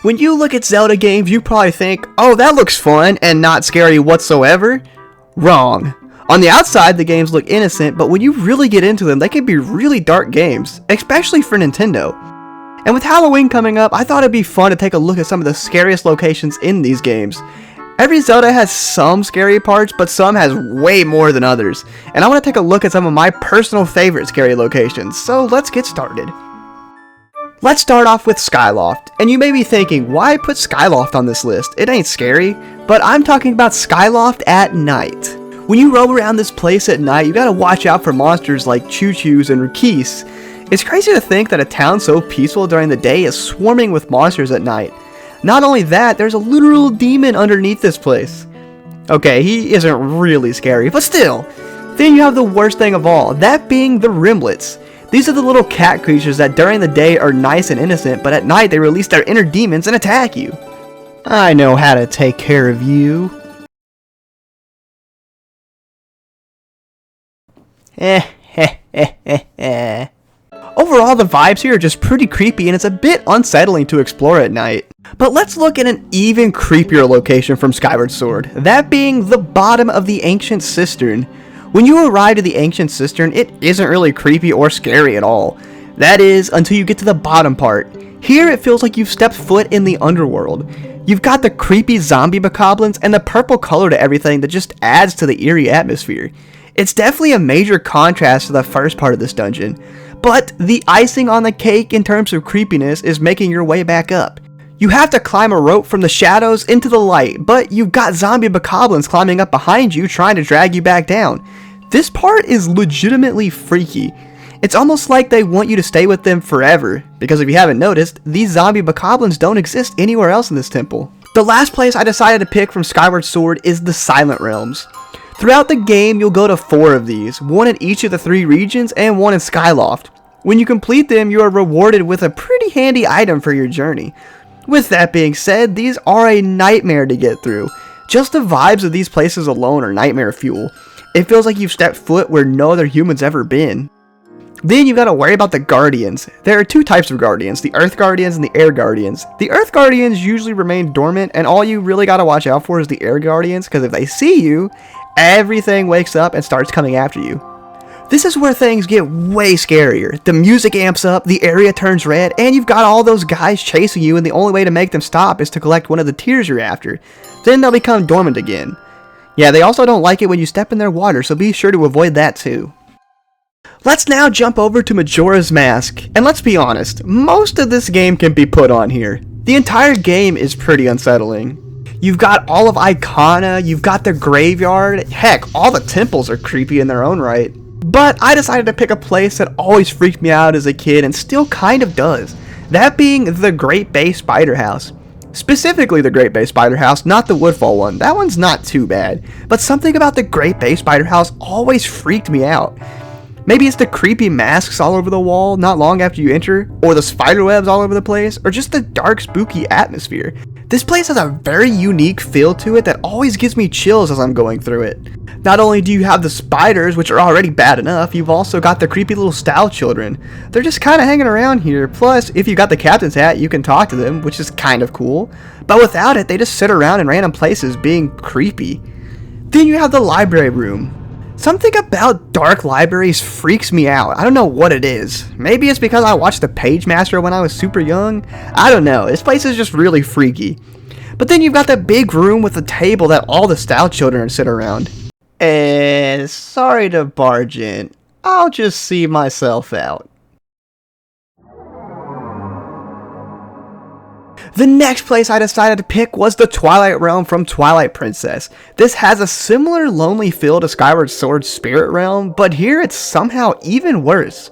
When you look at Zelda games, you probably think, oh, that looks fun and not scary whatsoever. Wrong. On the outside, the games look innocent, but when you really get into them, they can be really dark games, especially for Nintendo. And with Halloween coming up, I thought it'd be fun to take a look at some of the scariest locations in these games. Every Zelda has some scary parts, but some has way more than others. And I want to take a look at some of my personal favorite scary locations, so let's get started. Let's start off with Skyloft, and you may be thinking, why put Skyloft on this list? It ain't scary, but I'm talking about Skyloft at night. When you roam around this place at night, you gotta watch out for monsters like Choo-Choos and Rikis. It's crazy to think that a town so peaceful during the day is swarming with monsters at night. Not only that, there's a literal demon underneath this place. Okay, he isn't really scary, but still. Then you have the worst thing of all, that being the Rimlets. These are the little cat creatures that during the day are nice and innocent, but at night they release their inner demons and attack you. I know how to take care of you. Overall, the vibes here are just pretty creepy and it's a bit unsettling to explore at night. But let's look at an even creepier location from Skyward Sword, that being the bottom of the Ancient Cistern. When you arrive at the Ancient Cistern, it isn't really creepy or scary at all. That is, until you get to the bottom part. Here it feels like you've stepped foot in the underworld. You've got the creepy zombie bokoblins and the purple color to everything that just adds to the eerie atmosphere. It's definitely a major contrast to the first part of this dungeon, but the icing on the cake in terms of creepiness is making your way back up. You have to climb a rope from the shadows into the light, but you've got zombie bokoblins climbing up behind you trying to drag you back down. This part is legitimately freaky. It's almost like they want you to stay with them forever, because if you haven't noticed, these zombie bokoblins don't exist anywhere else in this temple. The last place I decided to pick from Skyward Sword is the Silent Realms. Throughout the game, you'll go to 4 of these, one in each of the 3 regions and one in Skyloft. When you complete them, you are rewarded with a pretty handy item for your journey. With that being said, these are a nightmare to get through. Just the vibes of these places alone are nightmare fuel. It feels like you've stepped foot where no other human's ever been. Then you gotta worry about the Guardians. There are 2 types of Guardians, the Earth Guardians and the Air Guardians. The Earth Guardians usually remain dormant, and all you really gotta watch out for is the Air Guardians, because if they see you, everything wakes up and starts coming after you. This is where things get way scarier. The music amps up, the area turns red, and you've got all those guys chasing you, and the only way to make them stop is to collect one of the tears you're after. Then they'll become dormant again. Yeah, they also don't like it when you step in their water, so be sure to avoid that too. Let's now jump over to Majora's Mask, and let's be honest, most of this game can be put on here. The entire game is pretty unsettling. You've got all of Icona, you've got the graveyard, heck, all the temples are creepy in their own right. But I decided to pick a place that always freaked me out as a kid and still kind of does, that being the Great Bay Spider House. Specifically the Great Bay Spider House, not the Woodfall one. That one's not too bad, but something about the Great Bay Spider House always freaked me out. Maybe it's the creepy masks all over the wall not long after you enter, or the spider webs all over the place, or just the dark spooky atmosphere. This place has a very unique feel to it that always gives me chills as I'm going through it. Not only do you have the spiders, which are already bad enough, you've also got the creepy little Style Children. They're just kind of hanging around here, plus if you got the captain's hat you can talk to them, which is kind of cool. But without it, they just sit around in random places being creepy. Then you have the library room. Something about dark libraries freaks me out. I don't know what it is. Maybe it's because I watched The Page Master when I was super young. I don't know. This place is just really freaky. But then you've got the big room with a table that all the Style Children sit around. And sorry to barge in. I'll just see myself out. The next place I decided to pick was the Twilight Realm from Twilight Princess. This has a similar lonely feel to Skyward Sword's Spirit Realm, but here it's somehow even worse.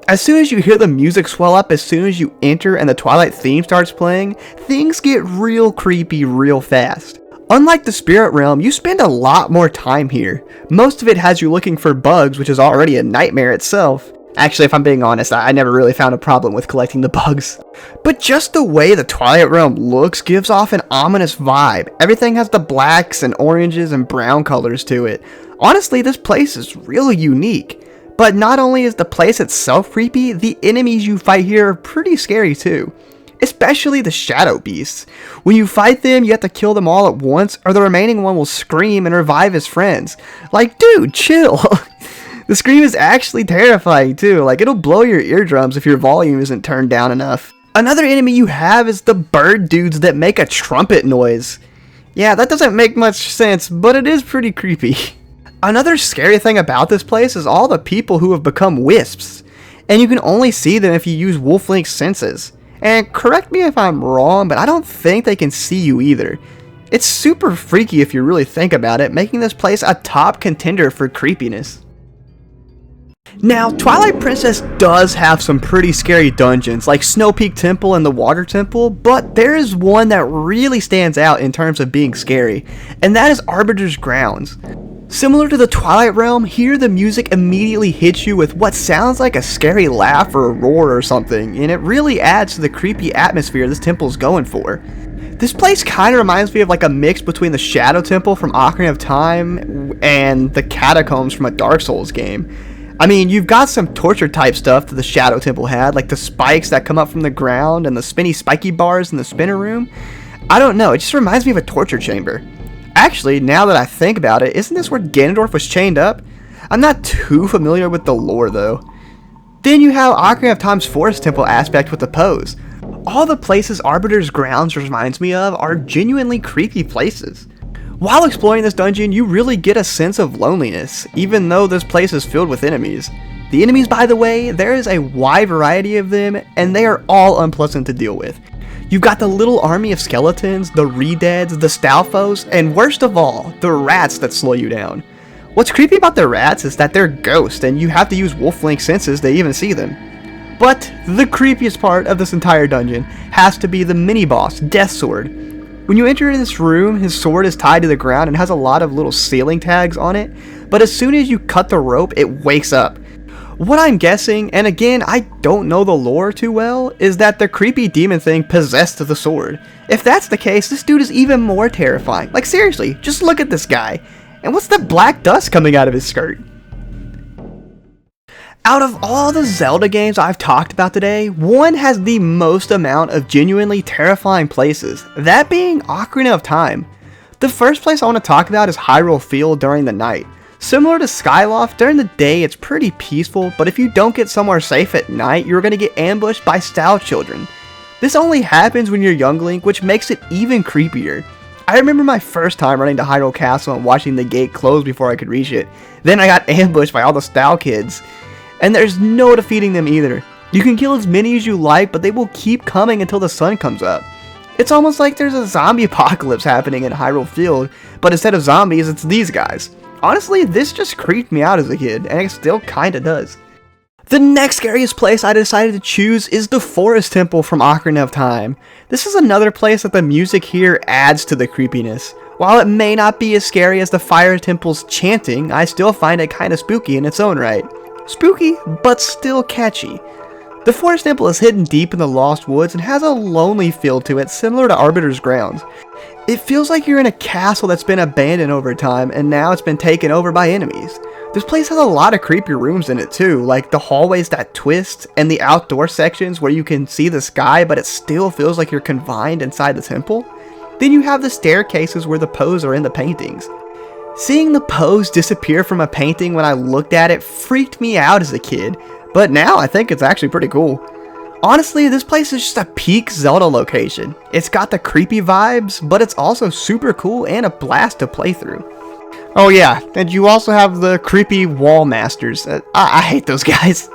As soon as you hear the music swell up as soon as you enter and the Twilight theme starts playing, things get real creepy real fast. Unlike the Spirit Realm, you spend a lot more time here. Most of it has you looking for bugs, which is already a nightmare itself. Actually, if I'm being honest, I never really found a problem with collecting the bugs. But just the way the Twilight Realm looks gives off an ominous vibe. Everything has the blacks and oranges and brown colors to it. Honestly, this place is really unique. But not only is the place itself creepy, the enemies you fight here are pretty scary too. especially the shadow beasts. When you fight them, you have to kill them all at once, or the remaining one will scream and revive his friends. Like, dude, chill. The scream is actually terrifying too, like it'll blow your eardrums if your volume isn't turned down enough. Another enemy you have is the bird dudes that make a trumpet noise. Yeah, that doesn't make much sense, but it is pretty creepy. Another scary thing about this place is all the people who have become wisps, and you can only see them if you use Wolf Link's senses. And correct me if I'm wrong, but I don't think they can see you either. It's super freaky if you really think about it, making this place a top contender for creepiness. Now, Twilight Princess does have some pretty scary dungeons, like Snow Peak Temple and the Water Temple, but there is one that really stands out in terms of being scary, and that is Arbiter's Grounds. Similar to the Twilight Realm, here the music immediately hits you with what sounds like a scary laugh or a roar or something, and it really adds to the creepy atmosphere this temple's going for. This place kind of reminds me of like a mix between the Shadow Temple from Ocarina of Time and the Catacombs from a Dark Souls game. I mean, you've got some torture type stuff that the Shadow Temple had, like the spikes that come up from the ground and the spinny spiky bars in the spinner room. I don't know, it just reminds me of a torture chamber. Actually, now that I think about it, isn't this where Ganondorf was chained up? I'm not too familiar with the lore though. Then you have Ocarina of Time's Forest Temple aspect with the pose. All the places Arbiter's Grounds reminds me of are genuinely creepy places. While exploring this dungeon, you really get a sense of loneliness, even though this place is filled with enemies. The enemies, by the way, there is a wide variety of them, and they are all unpleasant to deal with. You've got the little army of skeletons, the Redeads, the Stalfos, and worst of all, the rats that slow you down. What's creepy about the rats is that they're ghosts, and you have to use Wolf Link senses to even see them. But the creepiest part of this entire dungeon has to be the mini-boss, Death Sword. When you enter this room, his sword is tied to the ground and has a lot of little ceiling tags on it, but as soon as you cut the rope, it wakes up. What I'm guessing, and again, I don't know the lore too well, is that the creepy demon thing possessed the sword. If that's the case, this dude is even more terrifying. Like seriously, just look at this guy. And what's the black dust coming out of his skirt? Out of all the Zelda games I've talked about today, one has the most amount of genuinely terrifying places, that being Ocarina of Time. The first place I want to talk about is Hyrule Field during the night. Similar to Skyloft, during the day it's pretty peaceful, but if you don't get somewhere safe at night, you're going to get ambushed by Style Children. This only happens when you're young Link, which makes it even creepier. I remember my first time running to Hyrule Castle and watching the gate close before I could reach it. Then I got ambushed by all the Style kids. And there's no defeating them either. You can kill as many as you like, but they will keep coming until the sun comes up. It's almost like there's a zombie apocalypse happening in Hyrule Field, but instead of zombies, it's these guys. Honestly, this just creeped me out as a kid, and it still kinda does. The next scariest place I decided to choose is the Forest Temple from Ocarina of Time. This is another place that the music here adds to the creepiness. While it may not be as scary as the Fire Temple's chanting, I still find it kinda spooky in its own right. Spooky, but still catchy. The Forest Temple is hidden deep in the Lost Woods and has a lonely feel to it similar to Arbiter's Grounds. It feels like you're in a castle that's been abandoned over time and now it's been taken over by enemies. This place has a lot of creepy rooms in it too, like the hallways that twist and the outdoor sections where you can see the sky but it still feels like you're confined inside the temple. Then you have the staircases where the Poes are in the paintings. Seeing the Poes disappear from a painting when I looked at it freaked me out as a kid, but now I think it's actually pretty cool. Honestly, this place is just a peak Zelda location. It's got the creepy vibes, but it's also super cool and a blast to play through. Oh yeah, and you also have the creepy wall masters. I hate those guys.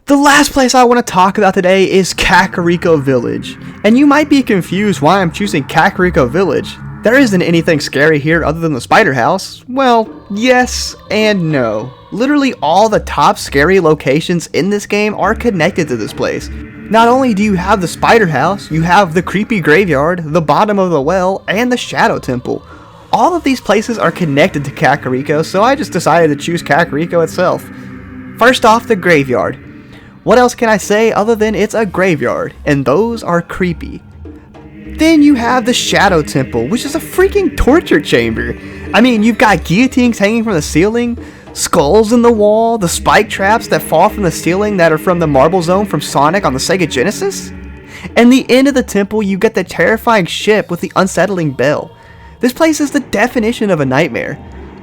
The last place I want to talk about today is Kakariko Village. And you might be confused why I'm choosing Kakariko Village. There isn't anything scary here other than the spider house. Well, yes and no. Literally all the top scary locations in this game are connected to this place. Not only do you have the spider house, you have the creepy graveyard, the bottom of the well, and the shadow temple. All of these places are connected to Kakariko, so I just decided to choose Kakariko itself. First off, the graveyard. What else can I say other than it's a graveyard, and those are creepy. Then you have the Shadow Temple, which is a freaking torture chamber. I mean, you've got guillotines hanging from the ceiling, skulls in the wall, the spike traps that fall from the ceiling that are from the Marble Zone from Sonic on the Sega Genesis. And the end of the temple, you get the terrifying ship with the unsettling bell. This place is the definition of a nightmare.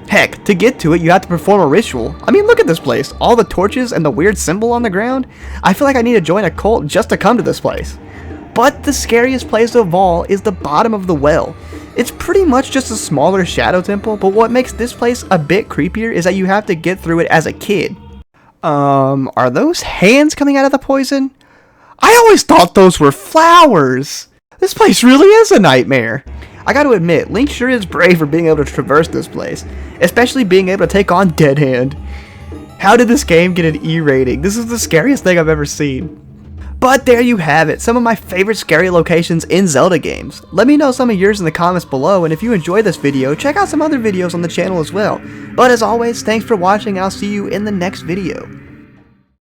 Heck, to get to it, you have to perform a ritual. I mean, look at this place. All the torches and the weird symbol on the ground. I feel like I need to join a cult just to come to this place. But the scariest place of all is the bottom of the well. It's pretty much just a smaller shadow temple, but what makes this place a bit creepier is that you have to get through it as a kid. Are those hands coming out of the poison? I always thought those were flowers. This place really is a nightmare. I gotta admit, Link sure is brave for being able to traverse this place, especially being able to take on Dead Hand. How did this game get an E rating? This is the scariest thing I've ever seen. But there you have it, some of my favorite scary locations in Zelda games. Let me know some of yours in the comments below, and if you enjoyed this video, check out some other videos on the channel as well. But as always, thanks for watching, and I'll see you in the next video.